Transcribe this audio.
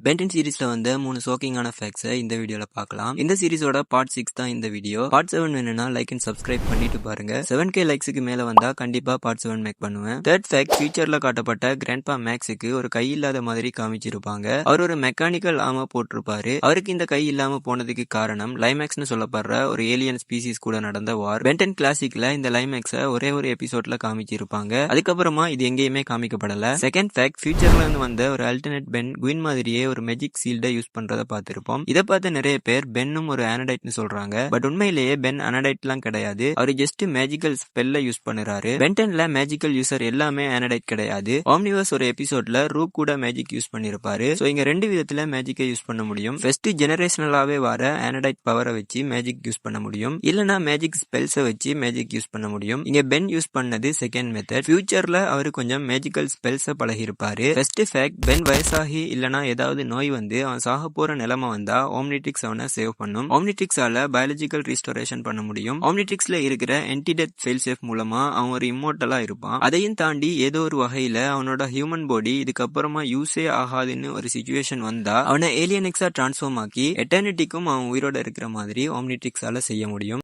Ben 10 சீரிஸ்ல வந்த 3 ஷாக்கிங்கான ஃபேக்ட்ஸை இந்த வீடியோல பார்க்கலாம். இந்த சீரிஸோட பார்ட் 6 தான் இந்த வீடியோ. பார்ட் 7 வேணும்னா லைக் அண்ட் சப்ஸ்கிரைப் பண்ணிட்டு பாருங்க. 7k லைக்ஸுக்கு மேல வந்தா கண்டிப்பா பார்ட் 7 மேக் பண்ணுவேன். தேர்ட் ஃபேக்ட், ஃபியூச்சர்ல காட்டப்பட்ட கிராண்ட்பா மேக்ஸுக்கு ஒரு கை இல்லாத மாதிரி காமிச்சிருப்பாங்க. அவர் ஒரு மெக்கானிக்கல் ஆர்மர் போட்டிருப்பாரு. அவருக்கு இந்த கை இல்லாம போனதுக்கு காரணம் லைமேக்ஸ்னு சொல்லப்படுற ஒரு ஏலியன் ஸ்பீசிஸ் கூட நடந்த வார். பென்டன் கிளாசிக்ல இந்த லைமேக்ஸை ஒரே ஒரு எபிசோட்ல காமிச்சிருப்பாங்க. அதுக்கப்புறமா இது எங்கேயுமே காமிக்கப்படல. செகண்ட் ஃபேக்ட், ஃபியூச்சர்ல இருந்து வந்த ஒரு அல்டர்னேட் பென் குயின் மாதிரியே ஒரு மேஜிக் சீல்டை யூஸ் பண்றத பார்த்திருப்போம். இதை பார்த்து நிறைய பேர் பென்னும் ஒரு ஆனடைட்னு சொல்றாங்க. பட் உண்மையிலேயே பென் ஆனடைட்லாம் கிடையாது. அவர் ஜஸ்ட் மேஜிக்கல் ஸ்பெல்ல யூஸ் பண்ணுறாரு. பென்டன்ல மேஜிக்கல் யூசர் எல்லாமே ஆனடைட் கிடையாது. ஆம்னிவர்ஸ் ஒரு எபிசோட்ல ரூக் கூட மேஜிக் யூஸ் பண்ணிருப்பாரு. சோ இங்க ரெண்டு விதத்துல மேஜிக்கை யூஸ் பண்ண முடியும். ஃபர்ஸ்ட் ஜெனரேஷனலாவே வர ஆனடைட் பவரை வச்சு மேஜிக் யூஸ் பண்ண முடியும். இல்லனா மேஜிக் ஸ்பெல்ஸை வச்சு மேஜிக் யூஸ் பண்ண முடியும். இங்க பென் யூஸ் பண்ணது செகண்ட் மெத்தட். ஃபியூச்சர்ல அவரு கொஞ்சம் மேஜிக்கல் ஸ்பெல்ஸை பழகி இருப்பாரு. ஃபர்ஸ்ட் ஃபேக்ட், பென் வயசாகி இல்லனா ஏதாவது நோய் வந்து அவன் சாக போற நிலைமை வந்தா ஆம்னிட்ரிக்ஸ் அவனை சேவ் பண்ணும். ஆம்னிட்ரிக்ஸால பயாலஜிக்கல் ரீஸ்டோரேஷன் பண்ண முடியும். ஆம்னிட்ரிக்ஸ்ல இருக்கிற என்டிடெத் ஃபெயில் சேஃப் மூலமா அவன் ஒரு இம்மோர்டலா இருப்பான். அதையும் தாண்டி ஏதோ ஒரு வகையில அவனோட ஹியூமன் பாடி இதுக்கப்புறமா யூஸே ஆகாதுன்னு ஒரு சிச்சுவேஷன் வந்தா அவனை ஏலியனிக்ஸா டிரான்ஸ்ஃபார்ம் ஆக்கி எட்டர்னிட்டிக்கும் அவன் உயிரோட இருக்கிற மாதிரி ஆம்னிட்ரிக்ஸால செய்ய முடியும்.